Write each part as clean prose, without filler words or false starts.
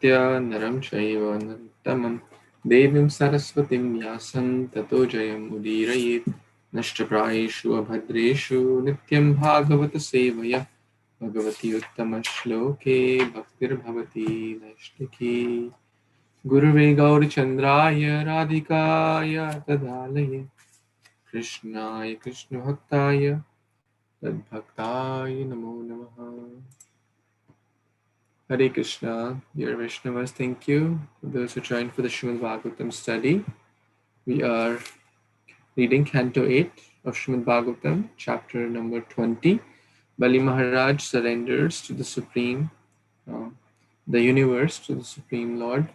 Namaskritya Naram Chaiva Narottamam Devim Saraswatim Vyasam Tato Jayam Udirayet Nashtaprayeshu Abhadreshu Nityam Bhagavata Sevaya Bhagavati Uttama Shloke Bhaktir Bhavati Naishtiki Guruve Gauri Chandraya Radhikaya Tadalaye Krishnaya Krishna Bhaktaya Tadbhaktaya Namo Namaha. Hare Krishna, dear Vaishnavas, thank you for those who joined for the Śrīmad-Bhāgavatam study. We are reading Canto 8 of Śrīmad-Bhāgavatam, chapter number 20. Bali Maharaj surrenders to the Supreme, the universe, to the Supreme Lord.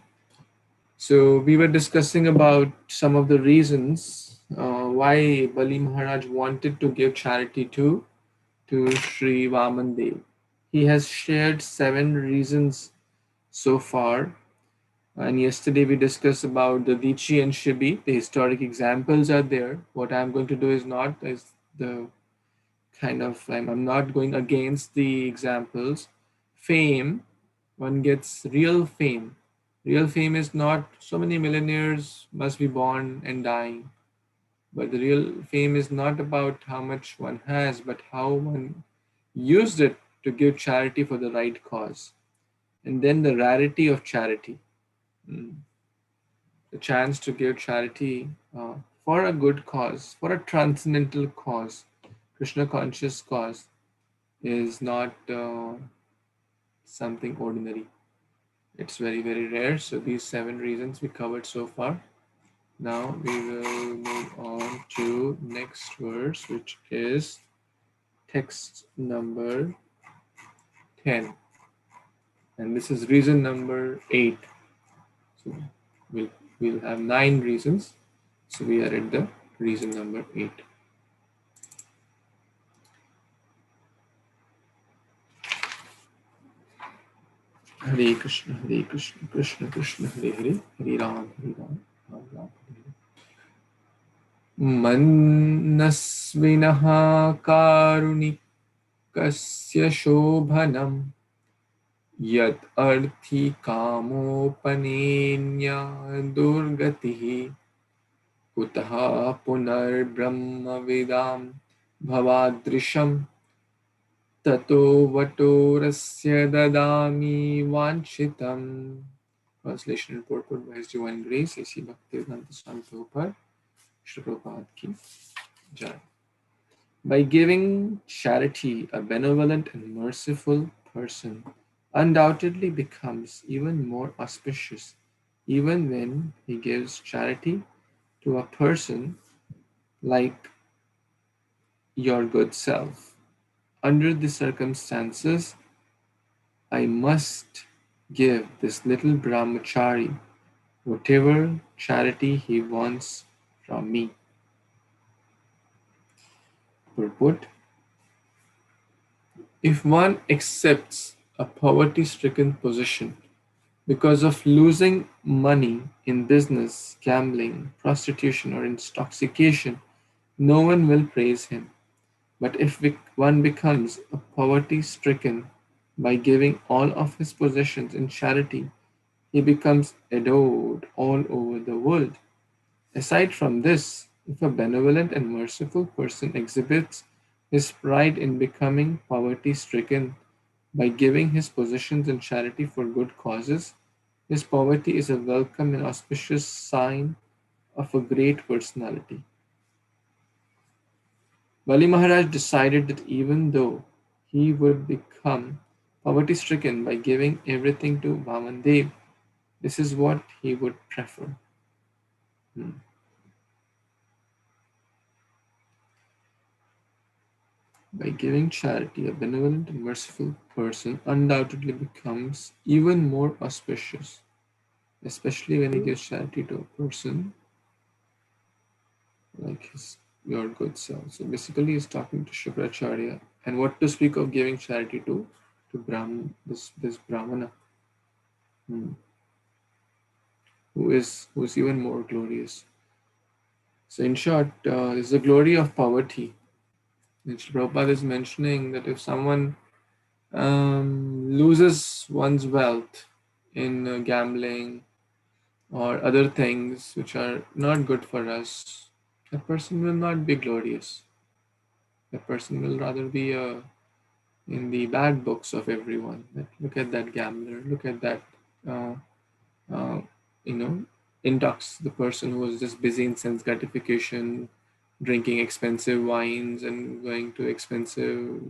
So we were discussing about some of the reasons why Bali Maharaj wanted to give charity to Sri Vmanadev. He has shared 7 reasons so far. And yesterday we discussed about the Dichi and Shibi. The historic examples are there. What I'm going to do is not as the kind of, I'm not going against the examples. Fame, one gets real fame. Real fame is not so many millionaires must be born and dying. But the real fame is not about how much one has, but how one used it to give charity for the right cause. And then the rarity of charity. The chance to give charity for a good cause, for a transcendental cause, Krishna conscious cause, is not something ordinary. It's very, very rare. So these 7 reasons we covered so far. Now we will move on to next verse, which is text number 10. And this is reason number 8. So we'll have 9 reasons. So we are at the reason number 8. Hare Krishna, Hare Krishna, Krishna Krishna, Hare Hare, Hare Ram, Hare Ram, Ram Ram, Hare Hare. Manasvinaha karunikasya shobhanam yat arthi kamopanenya durgatihi kutaha punar brahma vidam bhavadrisham tato vatorasya dadami vanchitam. Translation and purport by His Divine Grace, A.C. Bhaktivedanta Swami Prabhupada, Shri Prabhupada ki Jai. By giving charity, a benevolent and merciful person undoubtedly becomes even more auspicious, even when he gives charity to a person like your good self. Under the circumstances, I must give this little brahmachari whatever charity he wants from me. Purport: if one accepts a poverty-stricken position because of losing money in business, gambling, prostitution, or intoxication, no one will praise him. But if one becomes a poverty-stricken by giving all of his possessions in charity, he becomes adored all over the world. Aside from this, if a benevolent and merciful person exhibits his pride in becoming poverty-stricken by giving his possessions in charity for good causes, his poverty is a welcome and auspicious sign of a great personality. Bali Maharaj decided that even though he would become poverty-stricken by giving everything to Vmanadev, this is what he would prefer. By giving charity, a benevolent and merciful person undoubtedly becomes even more auspicious, especially when he gives charity to a person like your good self. So basically, he's talking to Shukracharya, and what to speak of giving charity to this Brahmana, who is even more glorious. So in short, is the glory of poverty. And Prabhupada is mentioning that if someone loses one's wealth in gambling or other things which are not good for us, that person will not be glorious. That person will rather be in the bad books of everyone. Look at that gambler. Look at that, uh, uh, you know, the person who was just busy in sense gratification, drinking expensive wines and going to expensive,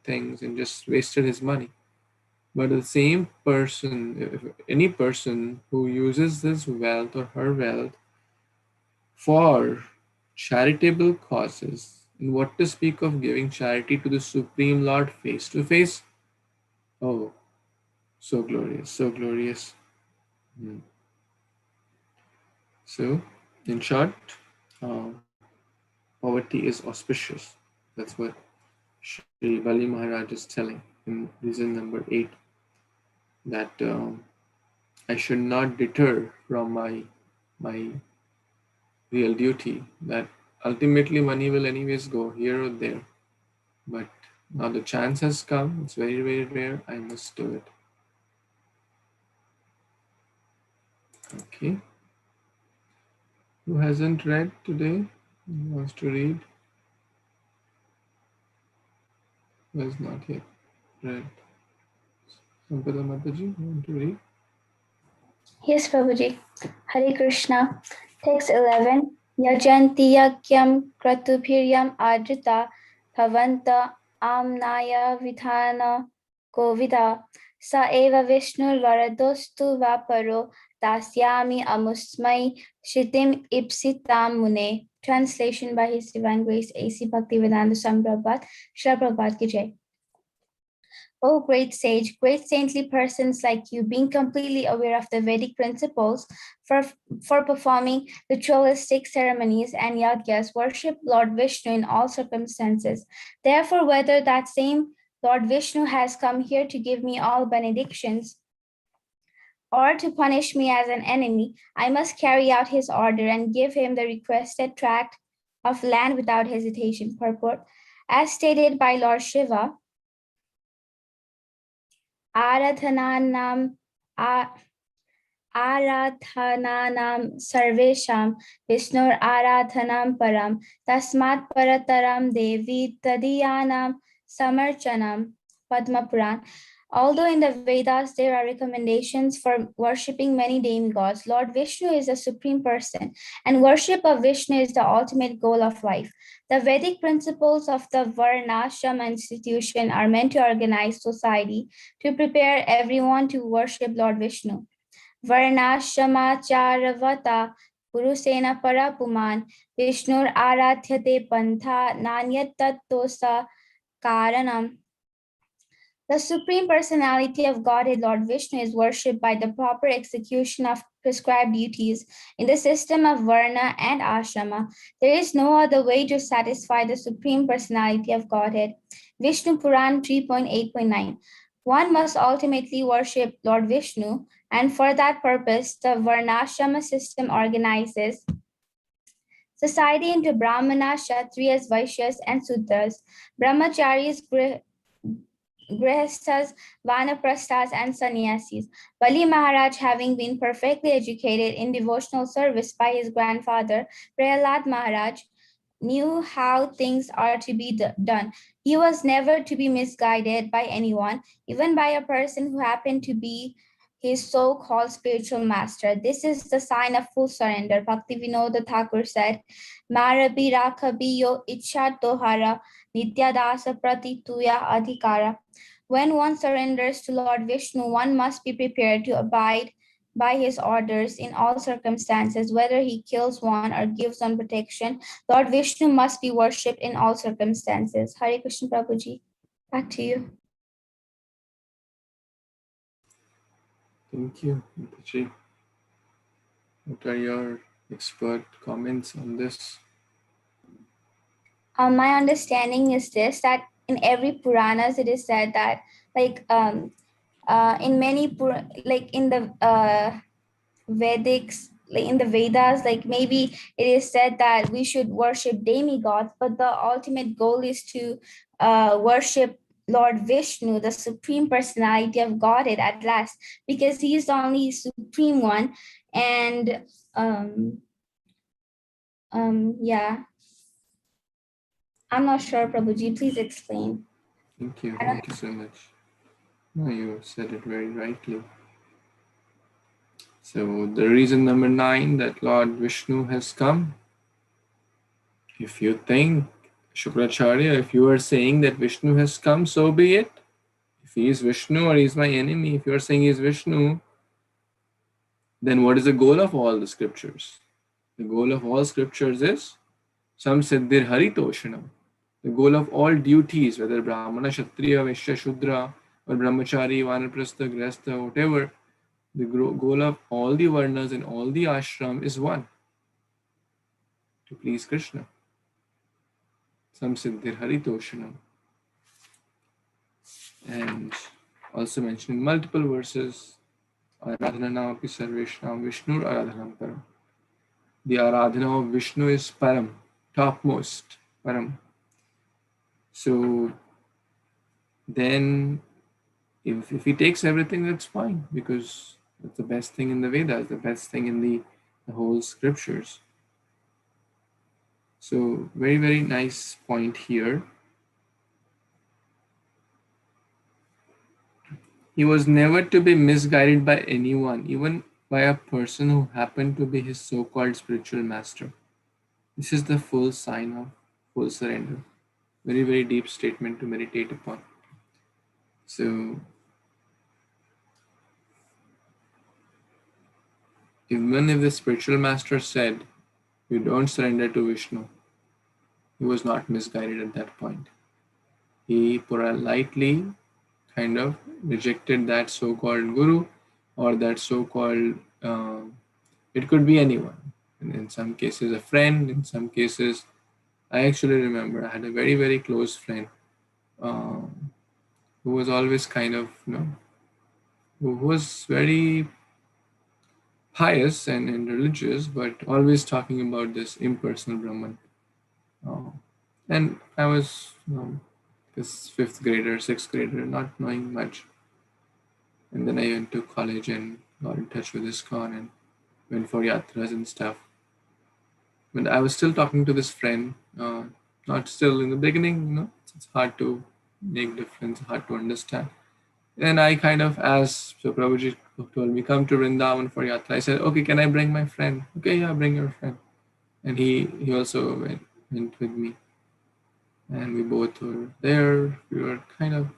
things, and just wasted his money. But the same person, if any person who uses this wealth or her wealth for charitable causes, and what to speak of giving charity to the Supreme Lord face to face, oh, so glorious, so glorious. Hmm. So, in short, uh, poverty is auspicious. That's what Sri Bali Maharaj is telling in reason number 8, that I should not deter from my real duty. That ultimately money will anyways go here or there, but now the chance has come. It's very very rare. I must do it. Okay. Who hasn't read today? Who wants to read? Who has not yet read? Sampada Mataji, you want to read? Yes, Prabhuji. Hare Krishna. Text 11. Yajanti yakyam kratubhiryam adrita bhavanta amnaya vidhana govida sa eva Vishnu varadostu vaparo tasyami amusmai shritim ipsitam mune. Translation by His Divine Grace A.C. Bhaktivedanta Swami Prabhupada. Shri Prabhupada ki jai. O great sage, great saintly persons like you, being completely aware of the Vedic principles for performing ritualistic ceremonies and yagyas, worship Lord Vishnu in all circumstances. Therefore, whether that same Lord Vishnu has come here to give me all benedictions or to punish me as an enemy, I must carry out his order and give him the requested tract of land without hesitation. Purport. As stated by Lord Shiva, आराधनानां सर्वेषां विष्णोर आराधनां परं तस्मात् परतरं देवी तदीयानां samarchanam. Padma Puran. Although in the Vedas there are recommendations for worshipping many demigods, Lord Vishnu is the supreme person, and worship of Vishnu is the ultimate goal of life. The Vedic principles of the Varna Ashrama institution are meant to organize society to prepare everyone to worship Lord Vishnu. Varnashamacharavata Purusena Parapuman Vishnur Aradhyate Pantha Nanyat Tattosa Karanam. The Supreme Personality of Godhead, Lord Vishnu, is worshipped by the proper execution of prescribed duties in the system of Varna and Ashrama. There is no other way to satisfy the Supreme Personality of Godhead. Vishnu Puran 3.8.9. One must ultimately worship Lord Vishnu, and for that purpose, the Varnashrama system organizes society into Brahmanas, Kshatriyas, Vaishyas, and Sudras. Brahmacharis, Grihasthas, Vanaprasthas, and Sannyasis. Bali Maharaj, having been perfectly educated in devotional service by his grandfather, Prahlad Maharaj, knew how things are to be done. He was never to be misguided by anyone, even by a person who happened to be his so-called spiritual master. This is the sign of full surrender. Bhaktivinoda Thakur said, Marabi rakhabi yo ichha tohara nityadasa pratituya adhikara. When one surrenders to Lord Vishnu, one must be prepared to abide by his orders in all circumstances, whether he kills one or gives one protection. Lord Vishnu must be worshipped in all circumstances. Hare Krishna Prabhuji, back to you. Thank you, Mataji. What are your expert comments on this? My understanding is this, that in every Puranas it is said that in many in the Vedics, like in the Vedas, like maybe it is said that we should worship demigods, but the ultimate goal is to worship Lord Vishnu, the Supreme Personality of Godhead at last, because he is the only Supreme One. And yeah, I'm not sure, Prabhuji, please explain. Thank you so much. No, you said it very rightly. So the reason number 9 that Lord Vishnu has come, if you think, Shukracharya, if you are saying that Vishnu has come, so be it. If he is Vishnu or he is my enemy, if you are saying he is Vishnu, then what is the goal of all the scriptures? The goal of all scriptures is Samsiddhir Haritoshanam. The goal of all duties, whether Brahmana, Kshatriya, Vaishya, Shudra, or Brahmachari, Vanaprastha, Grihastha, whatever, the goal of all the Varnas and all the ashram is one, to please Krishna. Samsiddhir Haritoshanam. And also mentioned in multiple verses, Aradhana Namapi Sarveshram Vishnu Aradhanam Param. The Aradhana of Vishnu is Param, topmost, Param. So then if he takes everything, that's fine, because it's the best thing in the Vedas, the best thing in the whole scriptures. So very, very nice point here. He was never to be misguided by anyone, even by a person who happened to be his so-called spiritual master. This is the full sign of full surrender. Very, very deep statement to meditate upon. So even if the spiritual master said, you don't surrender to Vishnu, he was not misguided at that point. He politely kind of rejected that so-called guru or that so-called, it could be anyone. And in some cases, a friend, in some cases, I actually remember I had a very, very close friend who was always kind of, who was very pious and religious, but always talking about this impersonal Brahman. And I was this 5th grader, 6th grader, not knowing much. And then I went to college and got in touch with ISKCON and went for yatras and stuff. But I was still talking to this friend, not still in the beginning, it's hard to make difference, hard to understand. And I kind of asked, so Prabhuji told me, come to Vrindavan for yatra. I said, okay, can I bring my friend? Okay, yeah, bring your friend. And he also went with me. And we both were there. We were kind of,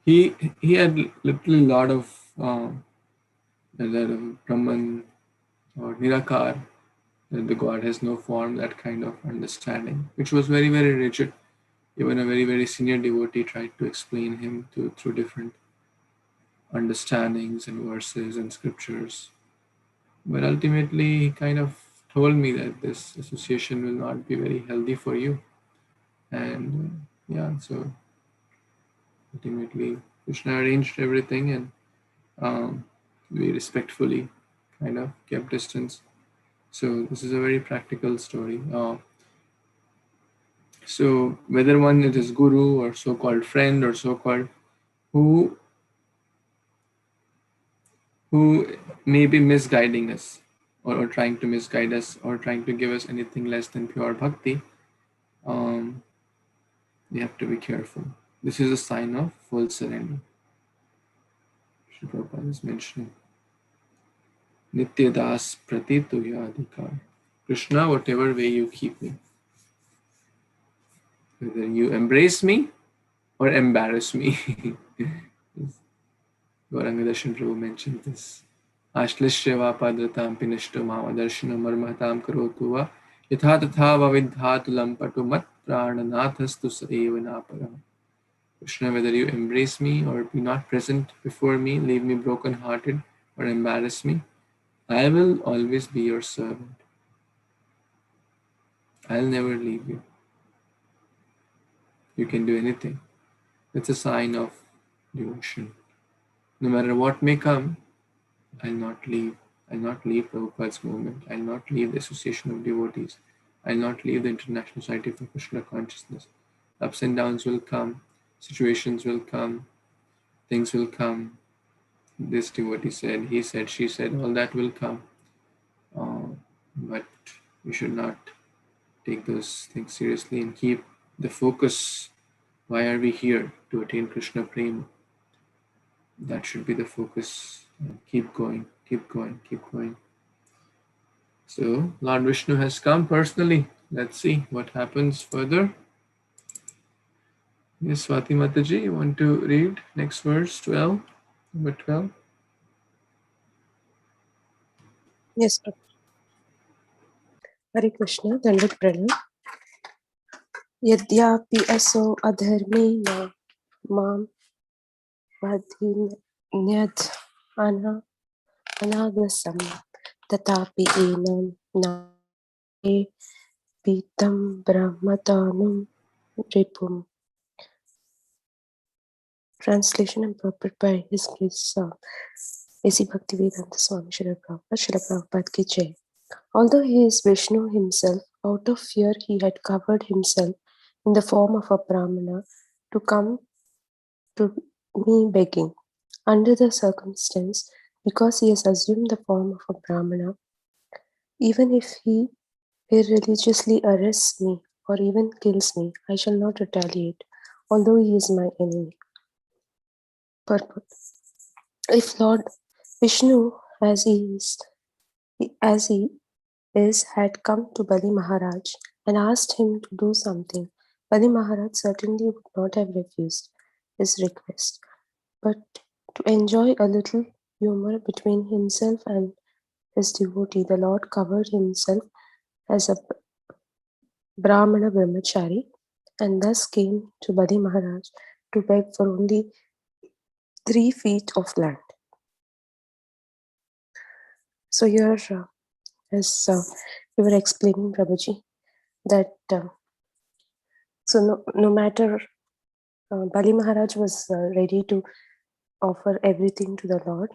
he had literally a lot of Brahman or Nirakar, that the God has no form, that kind of understanding, which was very, very rigid. Even a very, very senior devotee tried to explain him through different understandings and verses and scriptures. But ultimately, he kind of told me that this association will not be very healthy for you. And so ultimately, Krishna arranged everything, and we respectfully kind of kept distance. So this is a very practical story. So whether one it is guru or so-called friend or so-called who may be misguiding us or trying to misguide us or trying to give us anything less than pure bhakti, we have to be careful. This is a sign of full surrender. Shri Prabhupada is mentioning. Nitya das pratituya adhikar. Krishna, whatever way you keep me. Whether you embrace me or embarrass me. Gauranga Darshan Prabhu mentioned this. Ashlishya padratam pinishto mamadarshino marmahatam karotu va yatha tatha vavidhatu lampatu mat prananathastu saeva naparam. Krishna, whether you embrace me or be not present before me, leave me broken-hearted or embarrass me, I will always be your servant. I'll never leave you. You can do anything. It's a sign of devotion. No matter what may come, I'll not leave. I'll not leave Prabhupada's movement. I'll not leave the association of devotees. I'll not leave the International Society for Krishna Consciousness. Ups and downs will come. situations will come, things will come. This devotee said, he said, she said, all that will come. But we should not take those things seriously and keep the focus. Why are we here? To attain Krishna Prema. That should be the focus. Keep going, keep going, keep going. So Lord Vishnu has come personally. Let's see what happens further. Yes, Swati Mataji, you want to read next verse 12? Number 12. Yes, Prabhu. Hare Krishna, Dandavat Pranam. Yadyapi aso adharmena mam vadhinyad anagasam tatapi enam nare pitam brahmatanum ripum. Translation and purport by His Grace A.C. Bhaktivedanta Swami Srila Prabhupada Ki Jai. Although he is Vishnu himself, out of fear he had covered himself in the form of a Brahmana to come to me begging. Under the circumstance, because he has assumed the form of a Brahmana, even if he irreligiously arrests me or even kills me, I shall not retaliate, although he is my enemy. Purport. If Lord Vishnu, as he is, had come to Bali Maharaj and asked him to do something, Bali Maharaj certainly would not have refused his request. But to enjoy a little humor between himself and his devotee, the Lord covered himself as a Brahmana brahmachari and thus came to Bali Maharaj to beg for only 3 feet of land. So here, as you were explaining, Prabhuji, that so no matter Bali Maharaj was ready to offer everything to the Lord,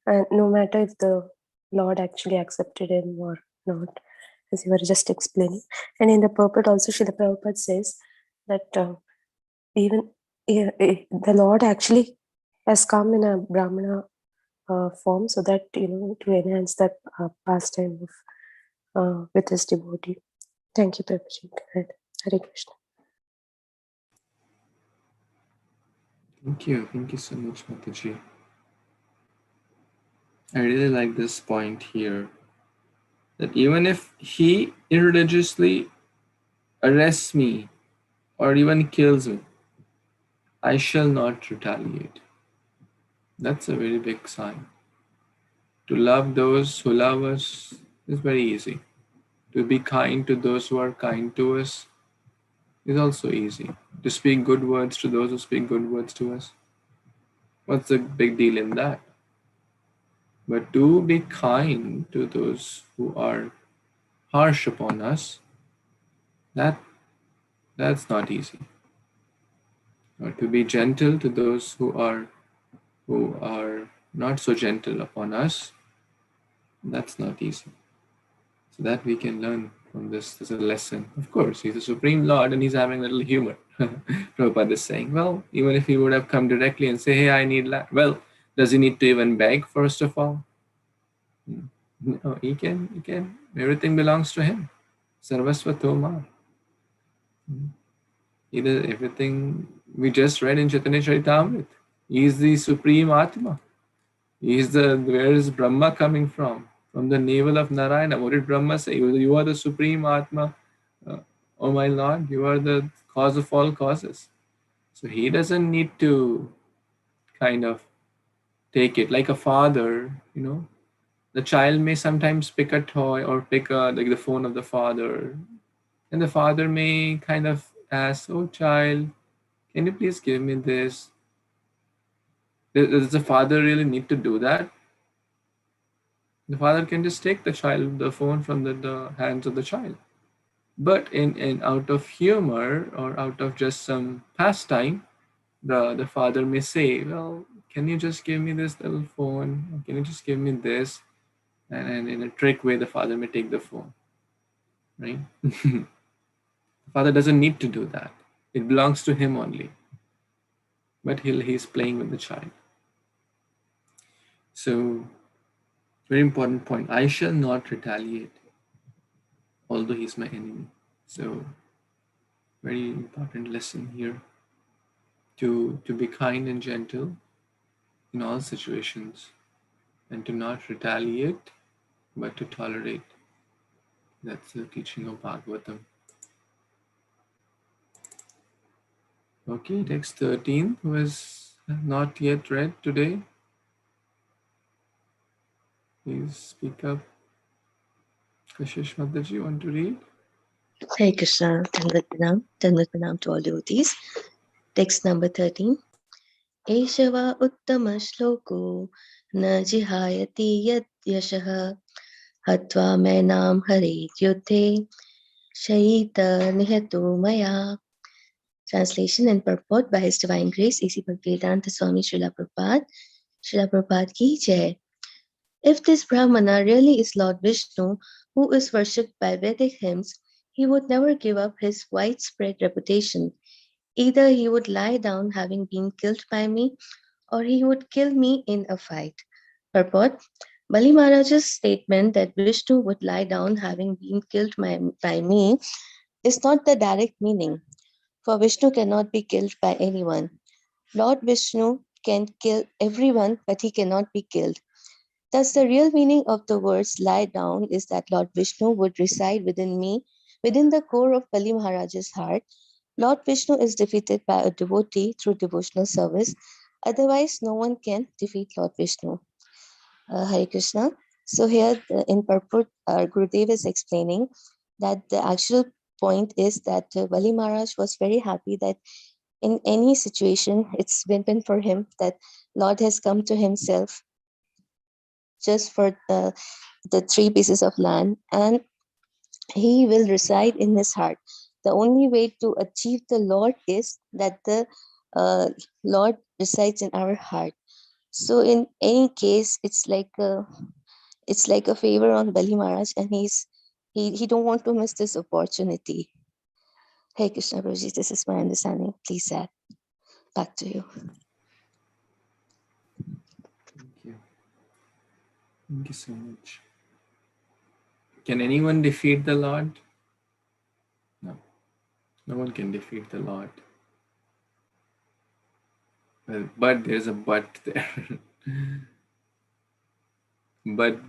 and no matter if the Lord actually accepted him or not, as you were just explaining. And in the purport also, Srila Prabhupada says that even the Lord actually has come in a Brahmana form so that, to enhance that pastime of with his devotee. Thank you, Prabhuji. Hare Krishna. Thank you so much, Mataji. I really like this point here, that even if he irreligiously arrests me or even kills me, I shall not retaliate. That's a very big sign. To love those who love us is very easy. To be kind to those who are kind to us is also easy. To speak good words to those who speak good words to us, what's the big deal in that? But to be kind to those who are harsh upon us, that's not easy. Or to be gentle to those who are not so gentle upon us, that's not easy. So that we can learn from this as a lesson. Of course, he's the Supreme Lord and he's having a little humor. Prabhupada is saying, well, even if he would have come directly and say, hey, I need land. Well, does he need to even beg, first of all? No, he can. Everything belongs to him. Sarvasva Tomar. He does everything we just read in Chaitanya Charitamrita. He is the Supreme Atma. Where is Brahma coming from? From the navel of Narayana. What did Brahma say? You are the Supreme Atma. Oh my Lord, you are the cause of all causes. So he doesn't need to kind of take it like a father, The child may sometimes pick a toy or pick like the phone of the father, and the father may kind of ask, "Oh, child, can you please give me this?" Does the father really need to do that? The father can just take the phone from the hands of the child. But in out of humor or out of just some pastime, the father may say, well, can you just give me this little phone? Can you just give me this? And in a trick way, the father may take the phone, right? The father doesn't need to do that. It belongs to him only. but he's playing with the child. So, very important point. I shall not retaliate, although he's my enemy. So, very important lesson here to be kind and gentle in all situations and to not retaliate but to tolerate. That's the teaching of Bhagavatam. Okay, text 13 was not yet read today. Please speak up. Kashish Mataji, you want to read? Hare Krishna, Tanvat Pranam to all devotees. Text number 13. Eshava uttama shloko na jihayati yad yashaha hatva mainam haret yudhe shahita nihato maya. Translation and purport by His Divine Grace, A.C. Bhaktivedanta Swami Srila Prabhupada. Srila Prabhupada ki jai. If this Brahmana really is Lord Vishnu, who is worshipped by Vedic hymns, he would never give up his widespread reputation. Either he would lie down having been killed by me, or he would kill me in a fight. Purport: Bali Maharaj's statement that Vishnu would lie down having been killed by me is not the direct meaning, for Vishnu cannot be killed by anyone. Lord Vishnu can kill everyone, but he cannot be killed. Thus, the real meaning of the words lie down is that Lord Vishnu would reside within me, within the core of Bali Maharaj's heart. Lord Vishnu is defeated by a devotee through devotional service. Otherwise, no one can defeat Lord Vishnu. Hare Krishna. So here in purport, Gurudev is explaining that the actual point is that Bali Maharaj was very happy that in any situation, it's been for him that Lord has come to himself just for the 3 pieces of land, and he will reside in his heart. The only way to achieve the Lord is that the Lord resides in our heart. So in any case, it's like a favor on Bali Maharaj, and he don't want to miss this opportunity. Hey Krishna Prabhuji, this is my understanding. Please add. Back to you. Thank you. Thank you so much. Can anyone defeat the Lord? No. No one can defeat the Lord. Well, but there's a but there. But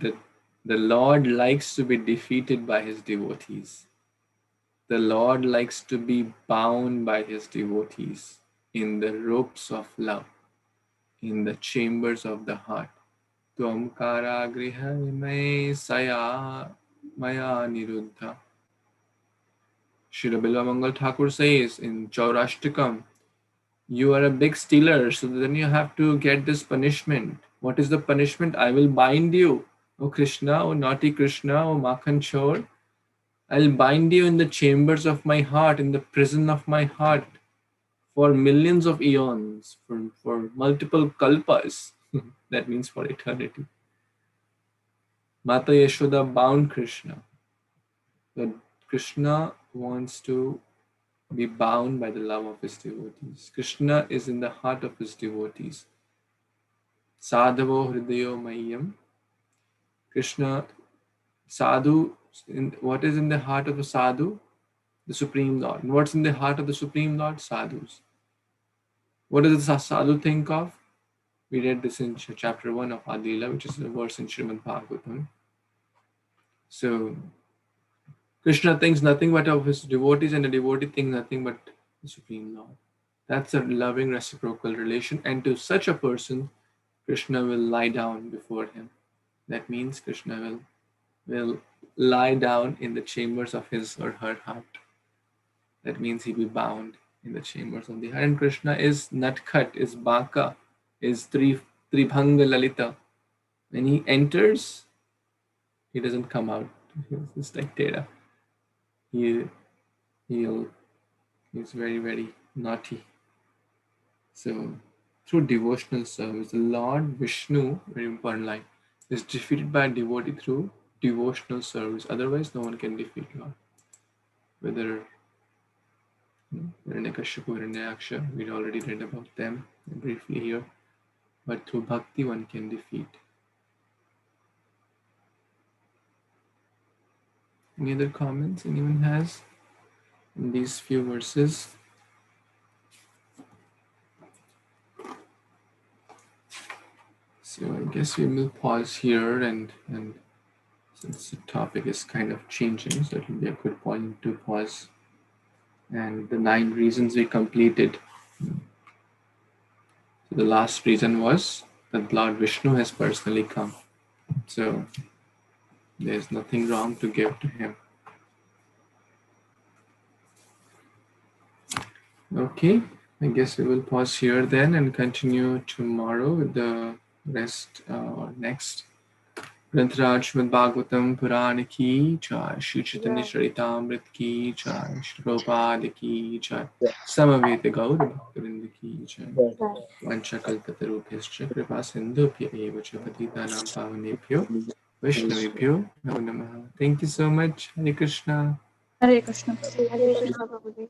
the Lord likes to be defeated by his devotees. The Lord likes to be bound by his devotees in the ropes of love, in the chambers of the heart. Tvam karagriha me saya maya niruddha. Srila Bilvamangal Thakur says in Chaurashtakam, you are a big stealer, so then you have to get this punishment. What is the punishment? I will bind you, O Krishna, O naughty Krishna, O Makhan Chor. I'll bind you in the chambers of my heart, in the prison of my heart, for millions of eons, for multiple kalpas. That means for eternity. Mata Yashoda bound Krishna. But Krishna wants to be bound by the love of his devotees. Krishna is in the heart of his devotees. Sadhavo hridayo mayam. Krishna, sadhu, what is in the heart of a sadhu? The Supreme Lord. And what's in the heart of the Supreme Lord? Sadhus. What does the sadhu think of? We read this in chapter 1 of Adila, which is a verse in Śrīmad-Bhāgavatam. So, Krishna thinks nothing but of his devotees, and the devotee thinks nothing but the Supreme Lord. That's a loving reciprocal relation, and to such a person, Krishna will lie down before him. That means Krishna will lie down in the chambers of his or her heart. That means he will be bound in the chambers of the heart. And Krishna is Natkhat, is Baka, is Tribhanga Lalita. When he enters, he doesn't come out. He's like Tera. He's very, very naughty. So, through devotional service, the Lord Vishnu, very important line, is defeated by a devotee through devotional service. Otherwise, no one can defeat Lord. Whether Hiranyakashipu, Hiranyaksha, we already read about them. briefly here, but through bhakti one can defeat. Any other comments anyone has in these few verses? So I guess we will pause here, and since the topic is kind of changing, so it will be a good point to pause. And the 9 reasons we completed. So the last reason was that Lord Vishnu has personally come. So there's nothing wrong to give to him. Okay, I guess we will pause here then and continue tomorrow with the rest next. Grantaraj Śrīmad-Bhāgavatam Purana ki jai, Shri Chaitanya Charitamrita ki jai, Shri Prabhupada ki jai, Samaveta Gaura Bhaktivinoda ki jai. Vanchakalpatarubhyascha kripa sindhubhya eva cha patitanam pavanebhyo Vaishnavebhyo namo namaha. Thank you so much. Hare Krishna. Hare Krishna. Hare Krishna Prabhuji.